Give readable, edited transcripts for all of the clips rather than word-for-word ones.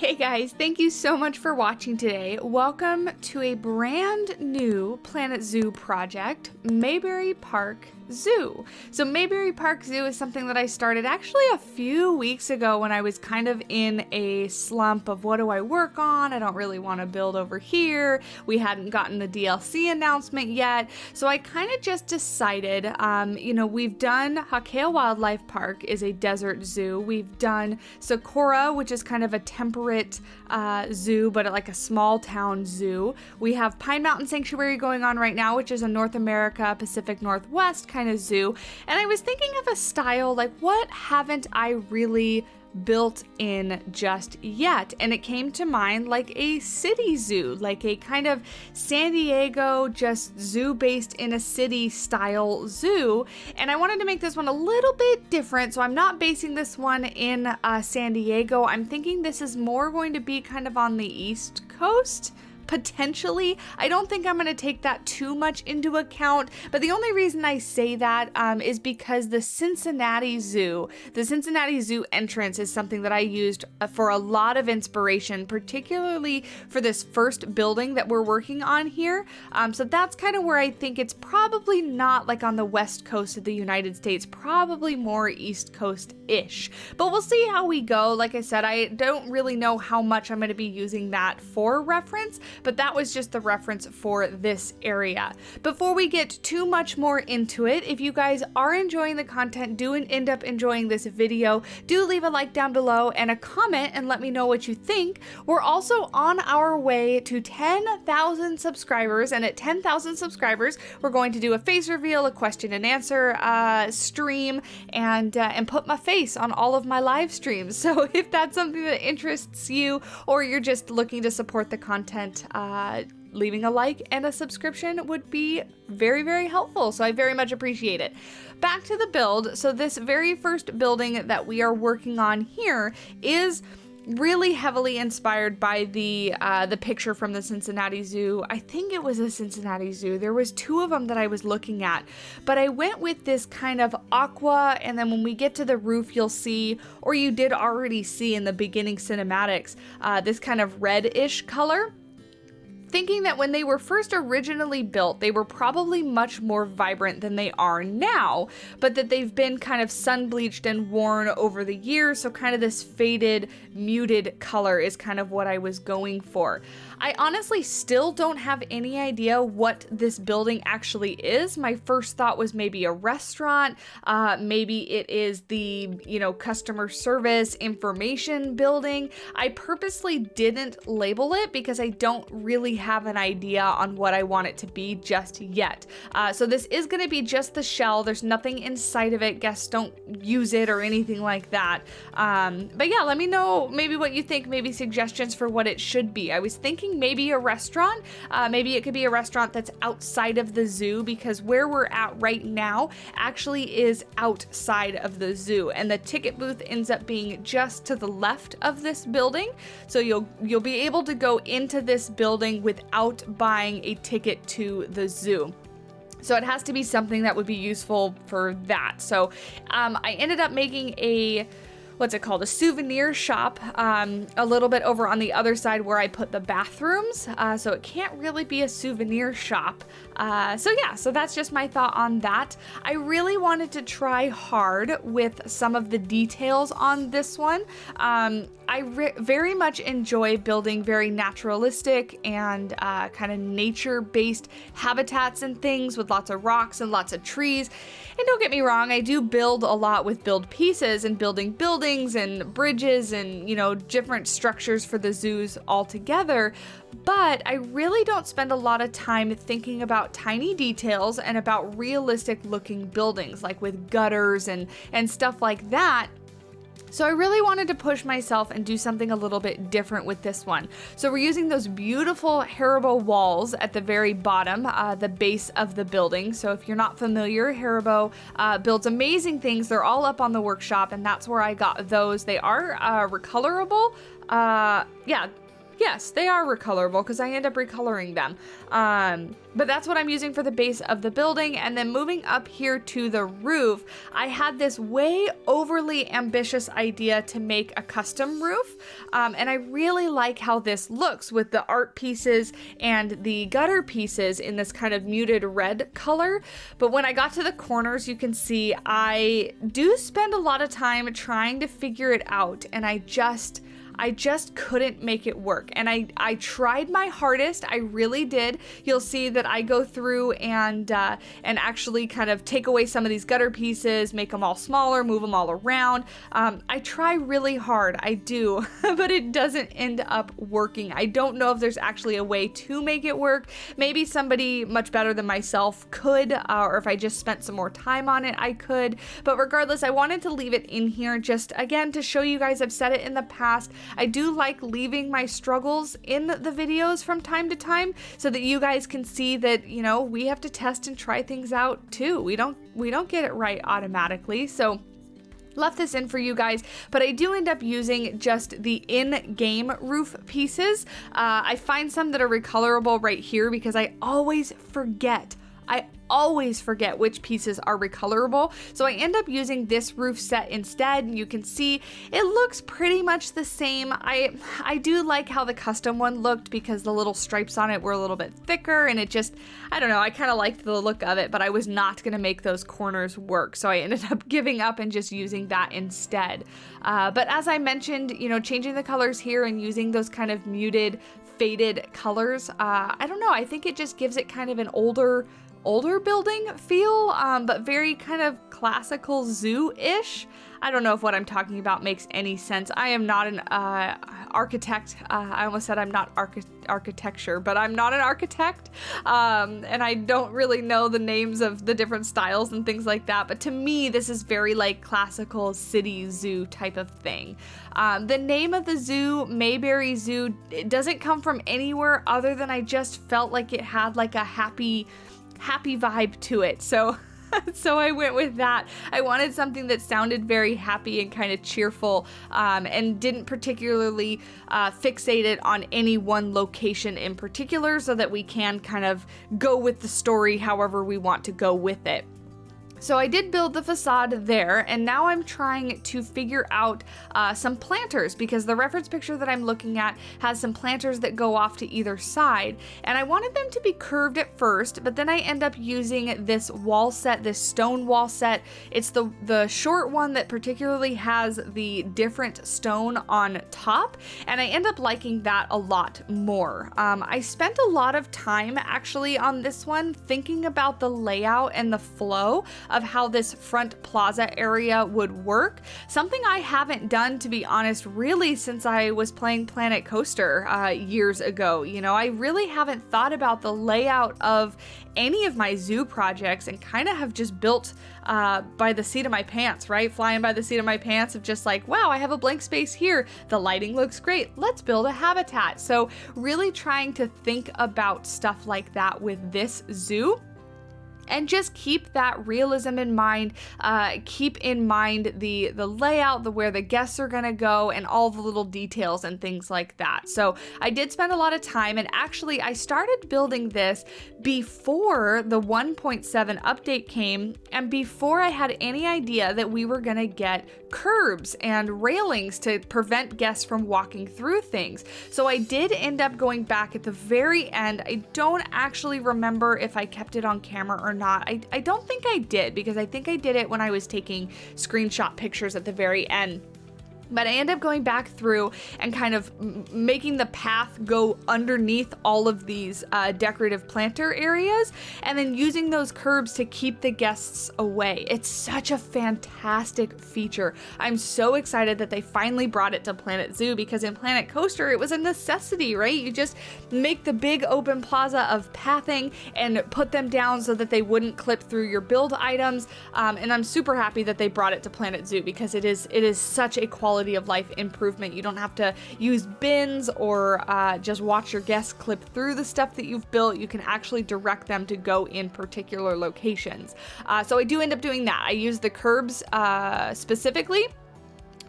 Hey guys, thank you so much for watching today. Welcome to a brand new Planet Zoo project, Mayberry Park Zoo. So Mayberry Park Zoo is something that I started actually a few weeks ago when I was kind of in a slump of what do I work on? I don't really want to build over here. We hadn't gotten the DLC announcement yet. So I kind of just decided, we've done Hakea Wildlife Park is a desert zoo. We've done Socorro, which is kind of a temperate zoo, but like a small town zoo. We have Pine Mountain Sanctuary going on right now, which is a North America, Pacific Northwest kind of zoo. And I was thinking of a style, like what haven't I really built in just yet? And it came to mind like a city zoo, like a kind of San Diego, just zoo based in a city style zoo. And I wanted to make this one a little bit different. So I'm not basing this one in San Diego. I'm thinking this is more going to be kind of on the East Coast. Potentially. I don't think I'm going to take that too much into account, but the only reason I say that is because the Cincinnati Zoo entrance is something that I used for a lot of inspiration, particularly for this first building that we're working on here. So that's kind of where I think it's probably not like on the west coast of the United States, probably more East Coast-ish. But we'll see how we go. Like I said, I don't really know how much I'm going to be using that for reference, but that was just the reference for this area. Before we get too much more into it, if you guys are enjoying the content, do end up enjoying this video, do leave a like down below and a comment and let me know what you think. We're also on our way to 10,000 subscribers, and at 10,000 subscribers, we're going to do a face reveal, a question and answer stream, and put my face on all of my live streams. So if that's something that interests you, or you're just looking to support the content, leaving a like and a subscription would be very, very helpful. So I very much appreciate it. Back to the build. So this very first building that we are working on here is really heavily inspired by the picture from the Cincinnati Zoo. I think it was a Cincinnati Zoo. There was two of them that I was looking at, but I went with this kind of aqua, and then when we get to the roof, you'll see, or you did already see in the beginning cinematics, this kind of reddish color. Thinking that when they were first originally built, they were probably much more vibrant than they are now, but that they've been kind of sun bleached and worn over the years, so kind of this faded, muted color is kind of what I was going for. I honestly still don't have any idea what this building actually is. My first thought was maybe a restaurant, maybe it is the, customer service information building. I purposely didn't label it because I don't really have an idea on what I want it to be just yet. So this is going to be just the shell. There's nothing inside of it. Guests don't use it or anything like that. But yeah, let me know maybe what you think, maybe suggestions for what it should be. I was thinking maybe a restaurant. Maybe it could be a restaurant that's outside of the zoo, because where we're at right now actually is outside of the zoo, and the ticket booth ends up being just to the left of this building. So you'll be able to go into this building without buying a ticket to the zoo. So it has to be something that would be useful for that. So I ended up making a souvenir shop a little bit over on the other side where I put the bathrooms. So it can't really be a souvenir shop. So that's just my thought on that. I really wanted to try hard with some of the details on this one. I very much enjoy building very naturalistic and kind of nature-based habitats and things with lots of rocks and lots of trees. And don't get me wrong, I do build a lot with build pieces and building buildings and bridges and, different structures for the zoos altogether. But I really don't spend a lot of time thinking about tiny details and about realistic looking buildings, like with gutters and stuff like that. So I really wanted to push myself and do something a little bit different with this one. So we're using those beautiful Haribo walls at the very bottom, the base of the building. So if you're not familiar, Haribo builds amazing things. They're all up on the workshop, and that's where I got those. They are recolorable. Yes, they are recolorable because I end up recoloring them. But that's what I'm using for the base of the building. And then moving up here to the roof, I had this way overly ambitious idea to make a custom roof. And I really like how this looks with the art pieces and the gutter pieces in this kind of muted red color. But when I got to the corners, you can see I do spend a lot of time trying to figure it out, and I just couldn't make it work. And I tried my hardest. I really did. You'll see that I go through and actually kind of take away some of these gutter pieces, make them all smaller, move them all around. I try really hard. I do, but it doesn't end up working. I don't know if there's actually a way to make it work. Maybe somebody much better than myself could, or if I just spent some more time on it, I could. But regardless, I wanted to leave it in here just, again, to show you guys. I've said it in the past. I do like leaving my struggles in the videos from time to time so that you guys can see that, you know, we have to test and try things out too. We don't get it right automatically. So left this in for you guys, but I do end up using just the in-game roof pieces. I find some that are recolorable right here because I always forget which pieces are recolorable. So I end up using this roof set instead, and you can see it looks pretty much the same. I do like how the custom one looked because the little stripes on it were a little bit thicker, and it just, I don't know, I kind of liked the look of it, but I was not gonna make those corners work. So I ended up giving up and just using that instead. But as I mentioned, you know, changing the colors here and using those kind of muted, faded colors, I don't know, I think it just gives it kind of an older building feel, but very kind of classical zoo-ish. I don't know if what I'm talking about makes any sense. I am not an architect. I almost said I'm not architecture, but I'm not an architect. And I don't really know the names of the different styles and things like that. But to me, this is very like classical city zoo type of thing. The name of the zoo, Mayberry Zoo, it doesn't come from anywhere other than I just felt like it had like a happy vibe to it. So I went with that. I wanted something that sounded very happy and kind of cheerful, and didn't particularly fixate it on any one location in particular, so that we can kind of go with the story however we want to go with it. So I did build the facade there, and now I'm trying to figure out some planters, because the reference picture that I'm looking at has some planters that go off to either side, and I wanted them to be curved at first, but then I end up using this wall set, this stone wall set. It's the short one that particularly has the different stone on top, and I end up liking that a lot more. I spent a lot of time actually on this one thinking about the layout and the flow of how this front plaza area would work. Something I haven't done, to be honest, really since I was playing Planet Coaster years ago. You know, I really haven't thought about the layout of any of my zoo projects, and kind of have just built by the seat of my pants, right? Flying by the seat of my pants of just like, wow, I have a blank space here. The lighting looks great. Let's build a habitat. So really trying to think about stuff like that with this zoo. And just keep that realism in mind, keep in mind the layout, where the guests are gonna go, and all the little details and things like that. So I did spend a lot of time, and actually I started building this before the 1.7 update came, and before I had any idea that we were gonna get curbs and railings to prevent guests from walking through things. So I did end up going back at the very end. I don't actually remember if I kept it on camera or not. I don't think I did, because I think I did it when I was taking screenshot pictures at the very end. But I end up going back through and kind of making the path go underneath all of these decorative planter areas, and then using those curbs to keep the guests away. It's such a fantastic feature. I'm so excited that they finally brought it to Planet Zoo, because in Planet Coaster, it was a necessity, right? You just make the big open plaza of pathing and put them down so that they wouldn't clip through your build items. And I'm super happy that they brought it to Planet Zoo, because it is such a quality of life improvement. You don't have to use bins or just watch your guests clip through the stuff that you've built. You can actually direct them to go in particular locations. So I do end up doing that. I use the curbs specifically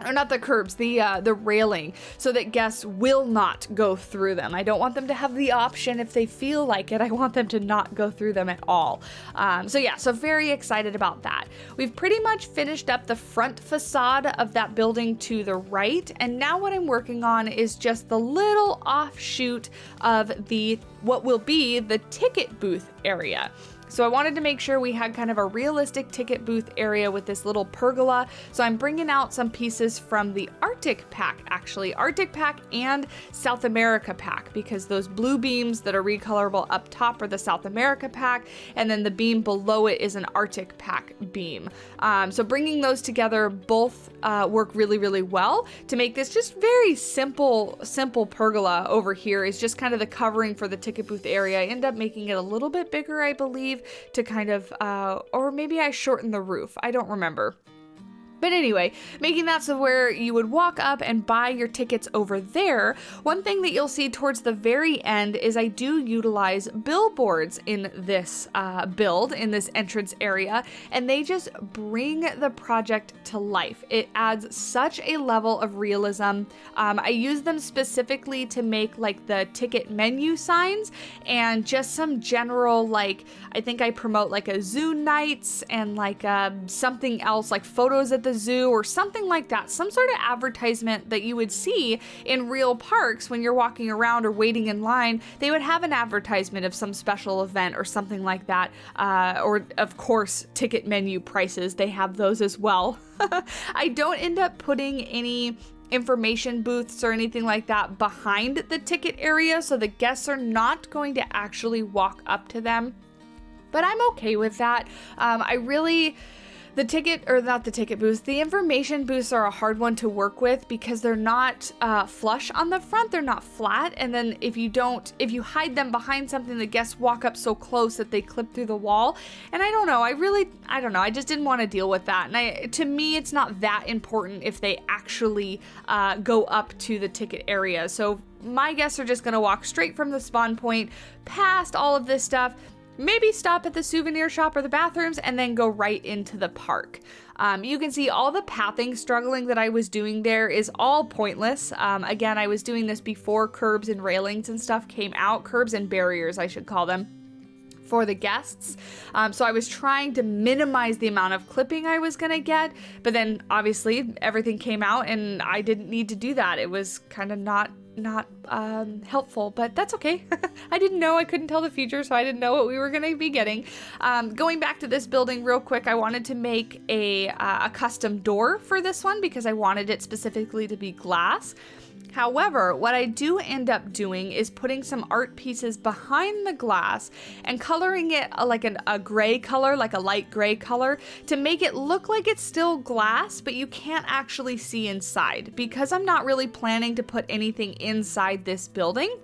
or not the curbs, the railing, so that guests will not go through them. I don't want them to have the option if they feel like it. I want them to not go through them at all. So very excited about that. We've pretty much finished up the front facade of that building to the right, and now what I'm working on is just the little offshoot of what will be the ticket booth area. So I wanted to make sure we had kind of a realistic ticket booth area with this little pergola. So I'm bringing out some pieces from the Arctic pack, actually. Arctic pack and South America pack, because those blue beams that are recolorable up top are the South America pack, and then the beam below it is an Arctic pack beam. So bringing those together both work really, really well to make this just very simple pergola over here. Is just kind of the covering for the ticket booth area. I end up making it a little bit bigger, I believe, to kind of, or maybe I shortened the roof. I don't remember. But anyway, making that so where you would walk up and buy your tickets over there. One thing that you'll see towards the very end is I do utilize billboards in this build, in this entrance area, and they just bring the project to life. It adds such a level of realism. I use them specifically to make like the ticket menu signs and just some general, like, I think I promote like a zoo nights and like something else, like photos at the zoo or something like that. Some sort of advertisement that you would see in real parks when you're walking around or waiting in line. They would have an advertisement of some special event or something like that. Or of course, ticket menu prices. They have those as well. I don't end up putting any information booths or anything like that behind the ticket area, so the guests are not going to actually walk up to them. But I'm okay with that. The information booths are a hard one to work with because they're not flush on the front, they're not flat, and then if you hide them behind something, the guests walk up so close that they clip through the wall, and I don't know, I just didn't want to deal with that, and to me, it's not that important if they actually go up to the ticket area, so my guests are just going to walk straight from the spawn point, past all of this stuff, maybe stop at the souvenir shop or the bathrooms, and then go right into the park. You can see all the pathing struggling that I was doing there is all pointless. Again, I was doing this before curbs and railings and stuff came out. Curbs and barriers, I should call them, for the guests. So I was trying to minimize the amount of clipping I was gonna get, but then obviously everything came out and I didn't need to do that. It was kind of not helpful, but that's okay. I didn't know, I couldn't tell the future, so I didn't know what we were going to be getting. Going back to this building real quick, I wanted to make a custom door for this one because I wanted it specifically to be glass. However, what I do end up doing is putting some art pieces behind the glass and coloring it like a gray color, like a light gray color, to make it look like it's still glass, but you can't actually see inside. Because I'm not really planning to put anything inside this building,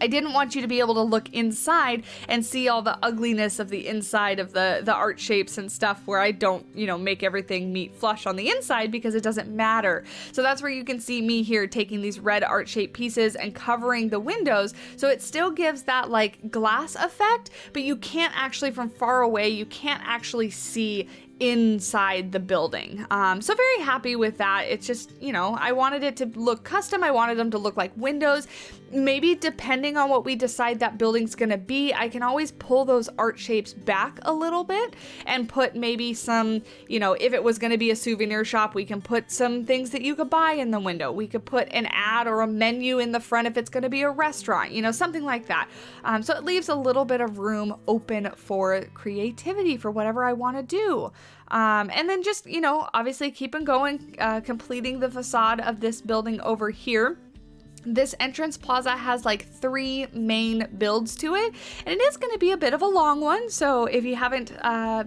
I didn't want you to be able to look inside and see all the ugliness of the inside of the art shapes and stuff where I don't, make everything meet flush on the inside because it doesn't matter. So that's where you can see me here taking these red art shaped pieces and covering the windows. So it still gives that like glass effect, but you can't actually, from far away, you can't actually see inside the building. So very happy with that. It's just, I wanted it to look custom. I wanted them to look like windows. Maybe depending on what we decide that building's gonna be, I can always pull those art shapes back a little bit and put maybe some, if it was gonna be a souvenir shop, we can put some things that you could buy in the window. We could put an ad or a menu in the front if it's gonna be a restaurant, something like that. So it leaves a little bit of room open for creativity for whatever I wanna do. And then just, obviously keeping going, completing the facade of this building over here. This entrance plaza has like 3 main builds to it, and it is going to be a bit of a long one, so if you haven't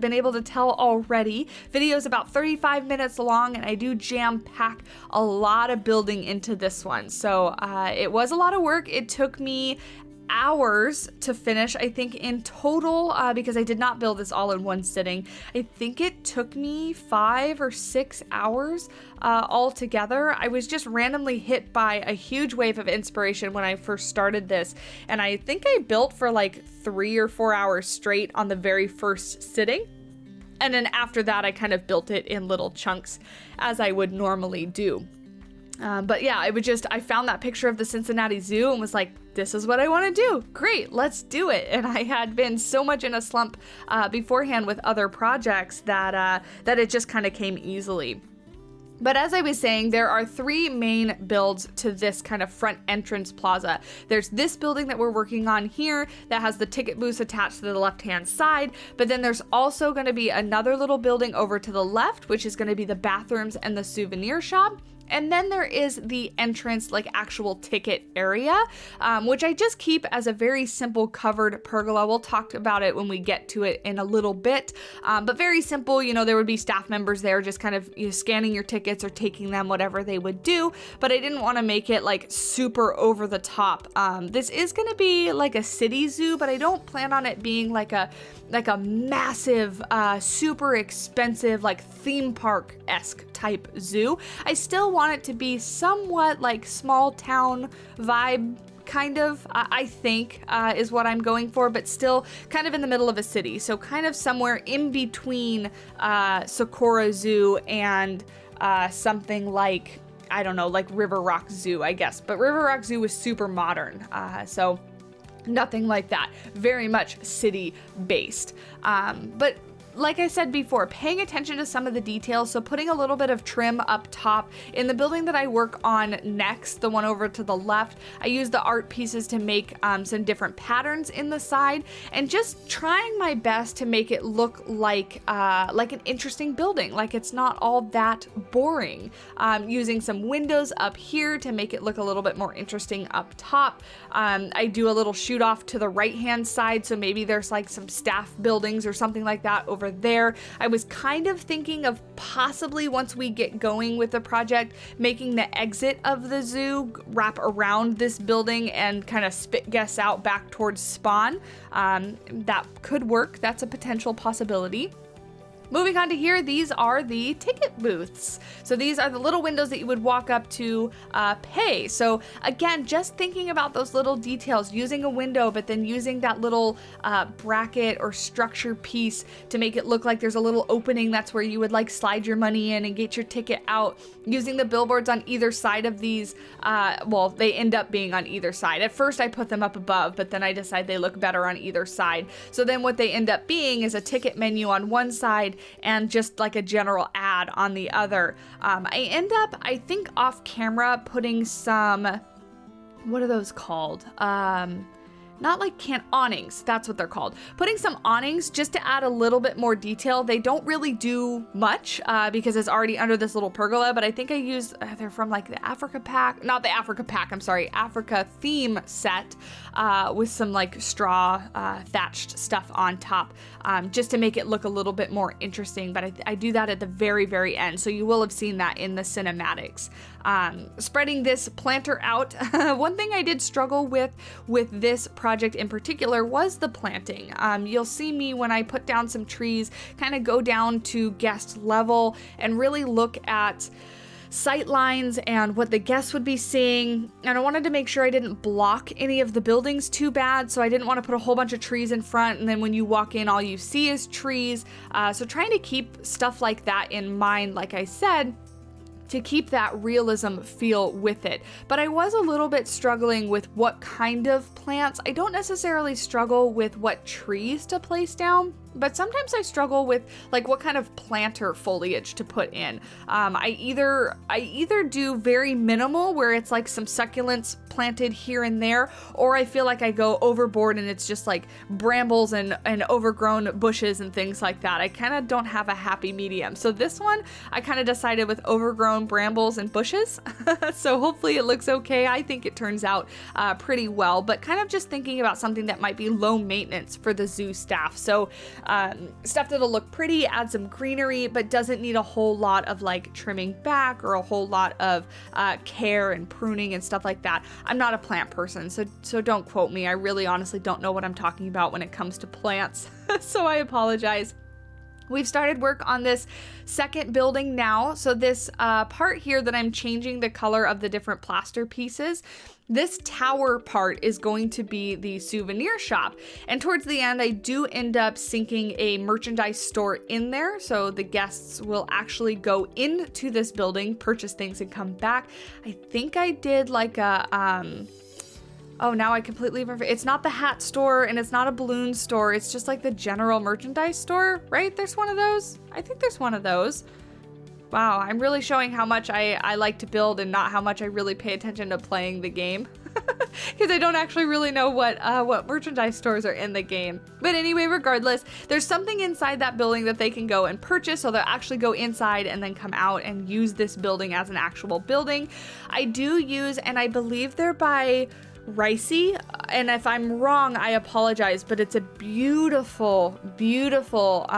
been able to tell already, video is about 35 minutes long, and I do jam-pack a lot of building into this one, so it was a lot of work. It took me hours to finish, I think in total, because I did not build this all in one sitting. I think it took me 5 or 6 hours all together. I was just randomly hit by a huge wave of inspiration when I first started this, and I think I built for like 3 or 4 hours straight on the very first sitting. And then after that, I kind of built it in little chunks as I would normally do. But yeah, I found that picture of the Cincinnati Zoo and was like, this is what I want to do. Great, let's do it. And I had been so much in a slump beforehand with other projects that it just kind of came easily. But as I was saying, there are 3 main builds to this kind of front entrance plaza. There's this building that we're working on here that has the ticket booths attached to the left-hand side, but then there's also going to be another little building over to the left, which is going to be the bathrooms and the souvenir shop. And then there is the entrance, like actual ticket area, which I just keep as a very simple covered pergola. We'll talk about it when we get to it in a little bit, but very simple. There would be staff members there just kind of scanning your tickets or taking them, whatever they would do. But I didn't want to make it like super over the top. This is going to be like a city zoo, but I don't plan on it being like a massive, super expensive, like theme park-esque type zoo. I still want it to be somewhat like small town vibe, kind of, I think, is what I'm going for, but still kind of in the middle of a city. So kind of somewhere in between Socorro Zoo and something like, I don't know, like River Rock Zoo, I guess. But River Rock Zoo is super modern, so nothing like that. Very much city-based. But like I said before, paying attention to some of the details, so putting a little bit of trim up top. In the building that I work on next, the one over to the left, I use the art pieces to make some different patterns in the side, and just trying my best to make it look like an interesting building, like it's not all that boring. Using some windows up here to make it look a little bit more interesting up top. I do a little shoot off to the right-hand side, so maybe there's like some staff buildings or something like that over there. I was kind of thinking of possibly, once we get going with the project, making the exit of the zoo wrap around this building and kind of spit guests out back towards Spawn. That could work. That's a potential possibility. Moving on to here, these are the ticket booths. So these are the little windows that you would walk up to pay. So again, just thinking about those little details, using a window, but then using that little bracket or structure piece to make it look like there's a little opening. That's where you would like slide your money in and get your ticket out. Using the billboards on either side of these, well, they end up being on either side. At first I put them up above, but then I decided they look better on either side. So then what they end up being is a ticket menu on one side and just like a general ad on the other. I end up, I think off camera, putting some, what are those called? Not like awnings, that's what they're called. Putting some awnings just to add a little bit more detail. They don't really do much because it's already under this little pergola, but I think I used, they're from like the Africa theme set with some like straw thatched stuff on top just to make it look a little bit more interesting. But I do that at the very, very end, so you will have seen that in the cinematics. Spreading this planter out, one thing I did struggle with this project in particular was the planting. You'll see me when I put down some trees, kind of go down to guest level and really look at sight lines and what the guests would be seeing. And I wanted to make sure I didn't block any of the buildings too bad, so I didn't want to put a whole bunch of trees in front and then when you walk in all you see is trees. So trying to keep stuff like that in mind, like I said, to keep that realism feel with it. But I was a little bit struggling with what kind of plants. I don't necessarily struggle with what trees to place down, but sometimes I struggle with like what kind of planter foliage to put in. I either do very minimal where it's like some succulents planted here and there, or I feel like I go overboard and it's just like brambles and overgrown bushes and things like that. I kind of don't have a happy medium. So this one I kind of decided with overgrown brambles and bushes. So hopefully it looks okay. I think it turns out pretty well, but kind of just thinking about something that might be low maintenance for the zoo staff. So stuff that'll look pretty, add some greenery, but doesn't need a whole lot of like trimming back or a whole lot of care and pruning and stuff like that. I'm not a plant person, so don't quote me. I really honestly don't know what I'm talking about when it comes to plants, so I apologize. We've started work on this second building now. So this part here that I'm changing the color of the different plaster pieces, this tower part is going to be the souvenir shop. And towards the end, I do end up sinking a merchandise store in there. So the guests will actually go into this building, purchase things, and come back. I think I did like a, oh, now I completely remember. It's not the hat store and it's not a balloon store. It's just like the general merchandise store, right? There's one of those. I think there's one of those. Wow, I'm really showing how much I like to build and not how much I really pay attention to playing the game. Because I don't actually really know what merchandise stores are in the game. But anyway, regardless, there's something inside that building that they can go and purchase, so they'll actually go inside and then come out and use this building as an actual building. I do use, and I believe they're by Ricey, and if I'm wrong, I apologize, but it's a beautiful, beautiful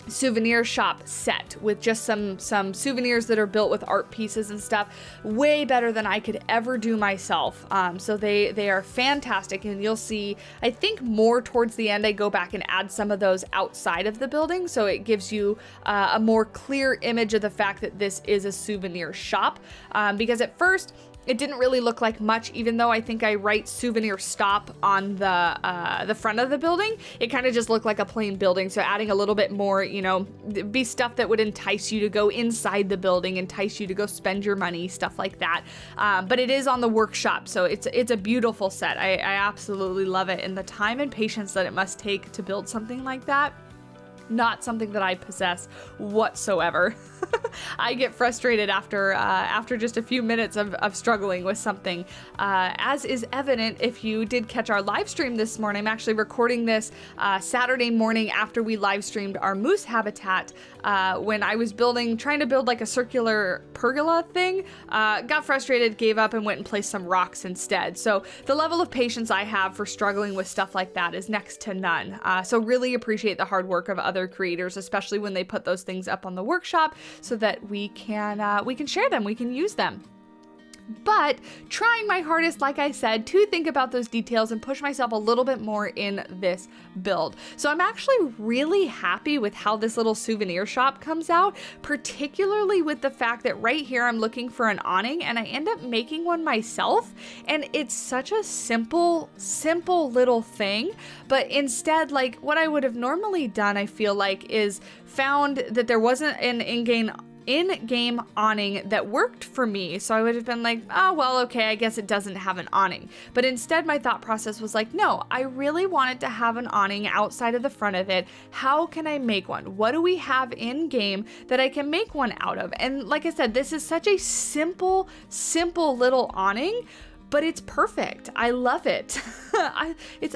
souvenir shop set with just some souvenirs that are built with art pieces and stuff, way better than I could ever do myself. So they are fantastic, and you'll see, I think more towards the end, I go back and add some of those outside of the building, so it gives you a more clear image of the fact that this is a souvenir shop, because at first, it didn't really look like much, even though I think I write souvenir stop on the front of the building. It kind of just looked like a plain building. So adding a little bit more, you know, be stuff that would entice you to go inside the building, entice you to go spend your money, stuff like that. But it is on the workshop, so it's a beautiful set. I absolutely love it, and the time and patience that it must take to build something like that, not something that I possess whatsoever. I get frustrated after just a few minutes of struggling with something, as is evident if you did catch our live stream this morning. I'm actually recording this Saturday morning after we live streamed our moose habitat, when I was trying to build like a circular pergola thing, got frustrated, gave up, and went and placed some rocks instead. So the level of patience I have for struggling with stuff like that is next to none. So really appreciate the hard work of other creators, especially when they put those things up on the workshop so that we can share them, we can use them. But trying my hardest, like I said, to think about those details and push myself a little bit more in this build. So I'm actually really happy with how this little souvenir shop comes out, particularly with the fact that right here I'm looking for an awning and I end up making one myself. And it's such a simple little thing. But instead, like what I would have normally done, I feel like, is found that there wasn't an in-game awning that worked for me. So I would have been like, oh, well, okay, I guess it doesn't have an awning. But instead my thought process was like, no, I really wanted to have an awning outside of the front of it. How can I make one? What do we have in game that I can make one out of? And like I said, this is such a simple little awning, but it's perfect. I love it.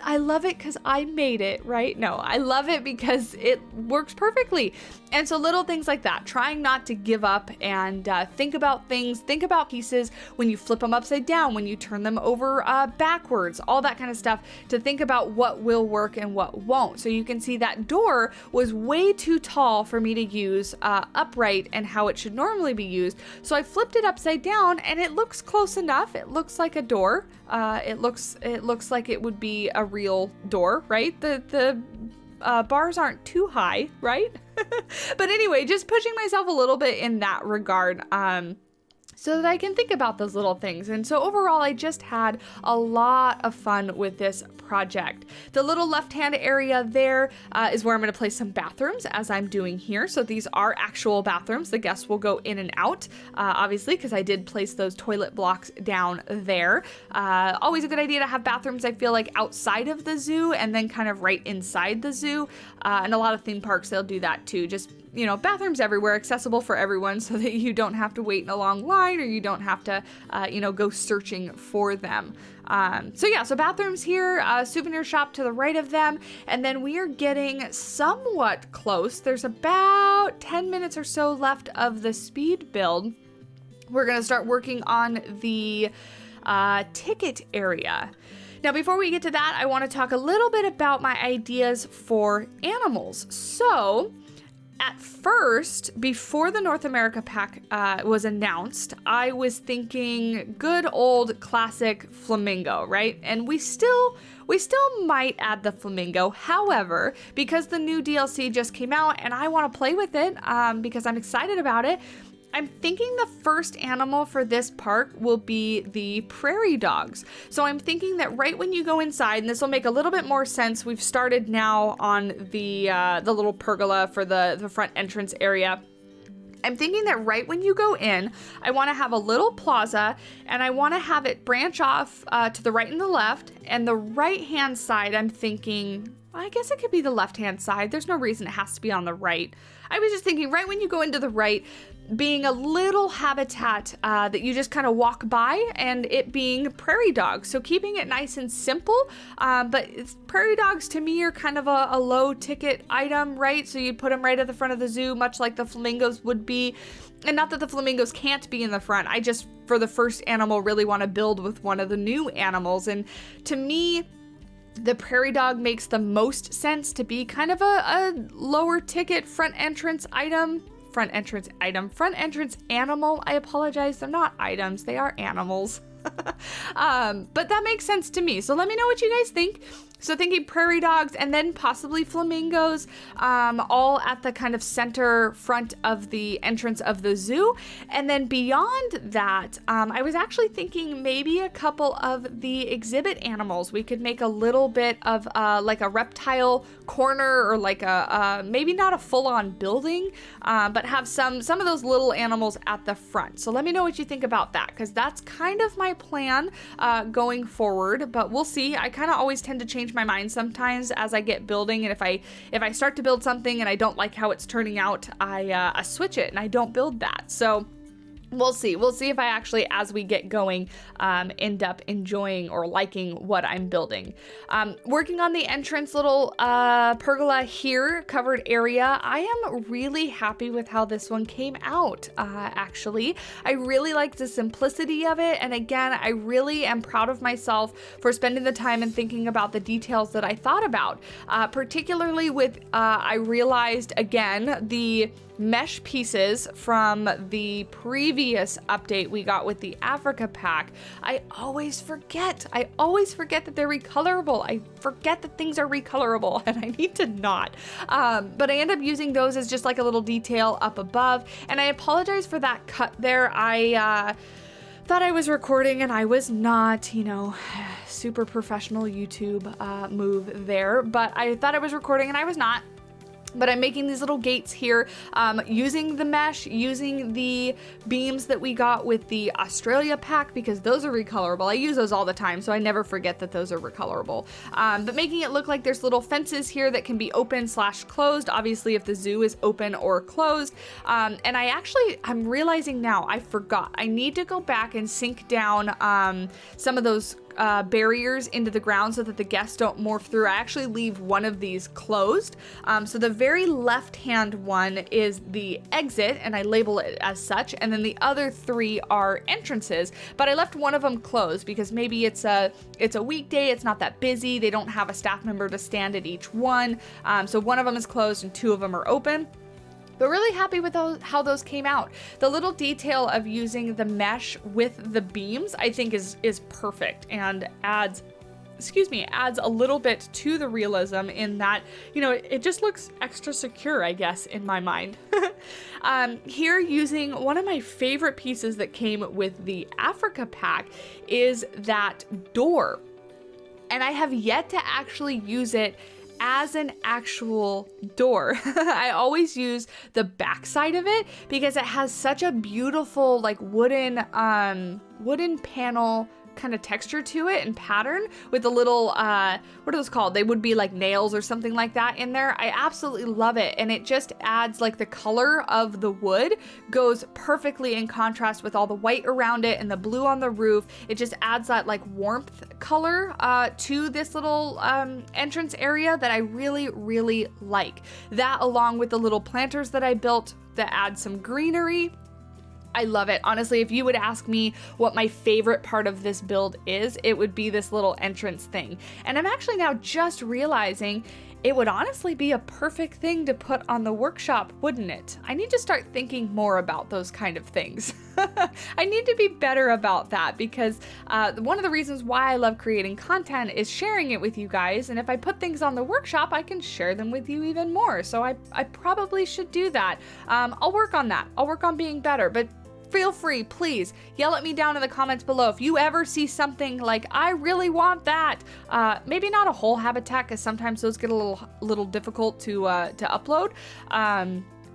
I love it because I made it, right? No, I love it because it works perfectly. And so little things like that, trying not to give up and think about pieces when you flip them upside down, when you turn them over backwards, all that kind of stuff, to think about what will work and what won't. So you can see that door was way too tall for me to use upright and how it should normally be used. So I flipped it upside down and it looks close enough. It looks like a door. It looks like it would be a real door, right? The bars aren't too high, right? But anyway, just pushing myself a little bit in that regard, so that I can think about those little things. And so overall, I just had a lot of fun with this project. The little left-hand area there is where I'm going to place some bathrooms, as I'm doing here. So these are actual bathrooms. The guests will go in and out, obviously, because I did place those toilet blocks down there. Always a good idea to have bathrooms, I feel like, outside of the zoo and then kind of right inside the zoo. And a lot of theme parks, they'll do that too. Just, you know, bathrooms everywhere, accessible for everyone so that you don't have to wait in a long line or you don't have to, go searching for them. So bathrooms here, souvenir shop to the right of them, and then we are getting somewhat close. There's about 10 minutes or so left of the speed build. We're going to start working on the ticket area. Now, before we get to that, I want to talk a little bit about my ideas for animals. So At first, before the North America pack was announced, I was thinking good old classic flamingo, right? And we still might add the flamingo. However, because the new DLC just came out and I want to play with it because I'm excited about it, I'm thinking the first animal for this park will be the prairie dogs. So I'm thinking that right when you go inside, and this will make a little bit more sense, we've started now on the little pergola for the front entrance area. I'm thinking that right when you go in, I want to have a little plaza, and I want to have it branch off to the right and the left, and the right-hand side, I'm thinking, well, I guess it could be the left-hand side. There's no reason it has to be on the right. I was just thinking right when you go into the right, being a little habitat that you just kind of walk by, and it being prairie dogs. So keeping it nice and simple, but prairie dogs to me are kind of a low ticket item, right? So you put them right at the front of the zoo, much like the flamingos would be. And not that the flamingos can't be in the front. I just, for the first animal, really want to build with one of the new animals. And to me, the prairie dog makes the most sense to be kind of a lower ticket front entrance animal. I apologize. They're not items. They are animals. But that makes sense to me. So let me know what you guys think. So thinking prairie dogs and then possibly flamingos, all at the kind of center front of the entrance of the zoo. And then beyond that, I was actually thinking maybe a couple of the exhibit animals. We could make a little bit of like a reptile corner, or like a maybe not a full-on building, but have some of those little animals at the front. So let me know what you think about that, because that's kind of my plan going forward. But we'll see. I kind of always tend to change my mind sometimes as I get building, and if I start to build something and I don't like how it's turning out, I switch it and I don't build that. So we'll see if I actually, as we get going, end up enjoying or liking what I'm building. Working on the entrance little pergola here, covered area. I am really happy with how this one came out, actually. I really like the simplicity of it, and again, I really am proud of myself for spending the time and thinking about the details that I thought about, particularly with, I realized, again, the mesh pieces from the previous update we got with the Africa pack. I always forget that they're recolorable. I forget that things are recolorable, and I need to not. But I end up using those as just like a little detail up above, and I apologize for that cut there. I thought I was recording and I was not, super professional YouTube move there, but I thought I was recording and I was not. But I'm making these little gates here, using the mesh, using the beams that we got with the Australia pack, because those are recolorable. I use those all the time, so I never forget that those are recolorable. But making it look like there's little fences here that can be open/closed, obviously if the zoo is open or closed. And I'm realizing now, I forgot. I need to go back and sink down some of those barriers into the ground so that the guests don't morph through. I actually leave one of these closed. So the very left-hand one is the exit, and I label it as such, and then the other three are entrances, but I left one of them closed because maybe it's a weekday, it's not that busy, they don't have a staff member to stand at each one. So one of them is closed and two of them are open. But really happy with how those came out. The little detail of using the mesh with the beams, I think is perfect, and adds a little bit to the realism in that, it just looks extra secure, I guess, in my mind. Here, using one of my favorite pieces that came with the Africa pack is that door. And I have yet to actually use it as an actual door. I always use the backside of it because it has such a beautiful like wooden panel kind of texture to it and pattern with the little, what are those called? They would be like nails or something like that in there. I absolutely love it. And it just adds, like, the color of the wood goes perfectly in contrast with all the white around it and the blue on the roof. It just adds that like warmth color to this little entrance area that I really, really like. That, along with the little planters that I built that add some greenery, I love it. Honestly, if you would ask me what my favorite part of this build is, it would be this little entrance thing. And I'm actually now just realizing it would honestly be a perfect thing to put on the workshop, wouldn't it? I need to start thinking more about those kind of things. I need to be better about that because one of the reasons why I love creating content is sharing it with you guys. And if I put things on the workshop, I can share them with you even more. So I probably should do that. I'll work on that. I'll work on being better, but feel free, please yell at me down in the comments below if you ever see something like, I really want that. Maybe not a whole habitat, because sometimes those get a little difficult to upload.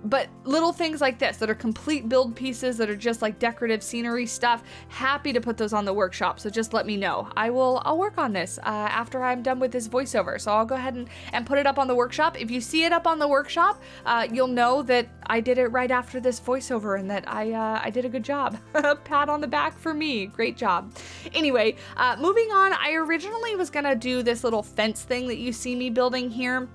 But little things like this that are complete build pieces that are just like decorative scenery stuff, happy to put those on the workshop. So just let me know. I'll work on this after I'm done with this voiceover. So I'll go ahead and put it up on the workshop. If you see it up on the workshop, you'll know that I did it right after this voiceover and that I did a good job. Pat on the back for me. Great job. Anyway, moving on, I originally was gonna do this little fence thing that you see me building here.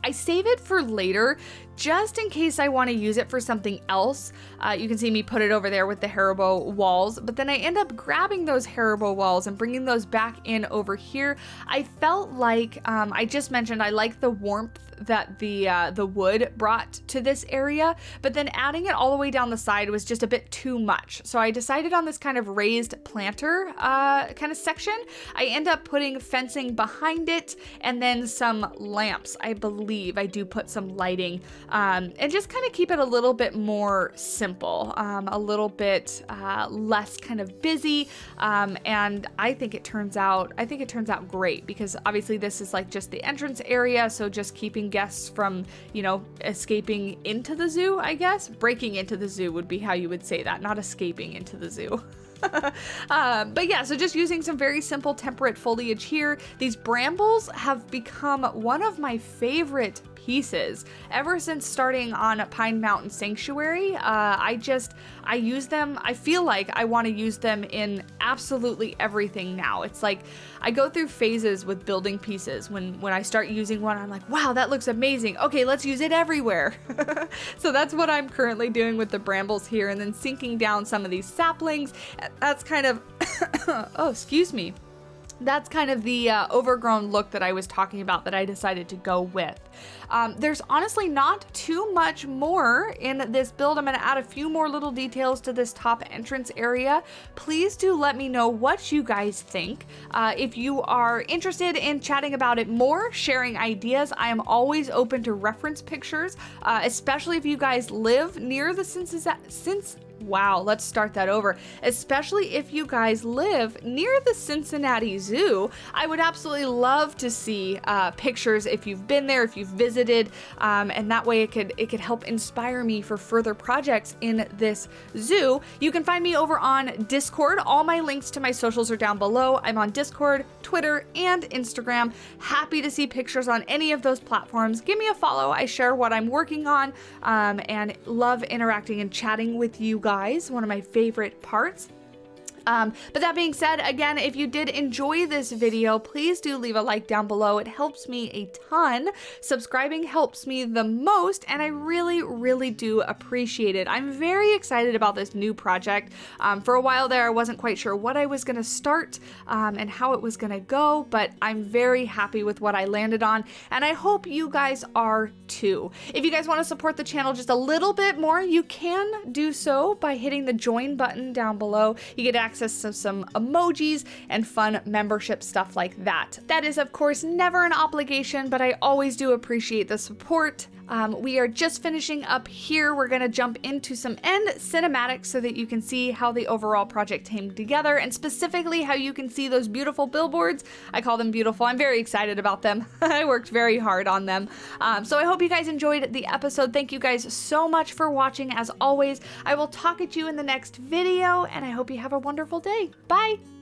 I save it for later, just in case I want to use it for something else. You can see me put it over there with the Haribo walls, but then I end up grabbing those Haribo walls and bringing those back in over here. I felt like, I just mentioned, I like the warmth that the wood brought to this area, but then adding it all the way down the side was just a bit too much. So I decided on this kind of raised planter kind of section. I end up putting fencing behind it and then some lamps. I believe I do put some lighting and just kind of keep it a little bit more simple, a little bit less kind of busy. And I think it turns out great because obviously this is like just the entrance area. So just keeping guests from, escaping into the zoo, I guess. Breaking into the zoo would be how you would say that, not escaping into the zoo. But yeah, so just using some very simple temperate foliage here. These brambles have become one of my favorite pieces ever since starting on Pine Mountain Sanctuary. I use them. I feel like I want to use them in absolutely everything now. It's like I go through phases with building pieces. When I start using one, I'm like, wow, that looks amazing. Okay, let's use it everywhere. So that's what I'm currently doing with the brambles here, and then sinking down some of these saplings. That's kind of, oh, excuse me. That's kind of the overgrown look that I was talking about that I decided to go with. There's honestly not too much more in this build. I'm going to add a few more little details to this top entrance area. Please do let me know what you guys think. If you are interested in chatting about it more, sharing ideas, I am always open to reference pictures, especially if you guys live near the especially if you guys live near the Cincinnati Zoo. I would absolutely love to see pictures if you've been there, if you've visited, and that way it could help inspire me for further projects in this zoo. You can find me over on Discord. All my links to my socials are down below. I'm on Discord, Twitter, and Instagram. Happy to see pictures on any of those platforms. Give me a follow. I share what I'm working on, and love interacting and chatting with you guys. One of my favorite parts. But that being said, again, if you did enjoy this video, please do leave a like down below. It helps me a ton. Subscribing helps me the most, and I really, really do appreciate it. I'm very excited about this new project. For a while there, I wasn't quite sure what I was going to start and how it was going to go, but I'm very happy with what I landed on, and I hope you guys are too. If you guys want to support the channel just a little bit more, you can do so by hitting the join button down below. You get access to some emojis and fun membership stuff like that. That is, of course, never an obligation, but I always do appreciate the support. We are just finishing up here. We're going to jump into some end cinematics so that you can see how the overall project came together, and specifically how you can see those beautiful billboards. I call them beautiful. I'm very excited about them. I worked very hard on them. So I hope you guys enjoyed the episode. Thank you guys so much for watching. As always, I will talk at you in the next video, and I hope you have a wonderful day. Bye!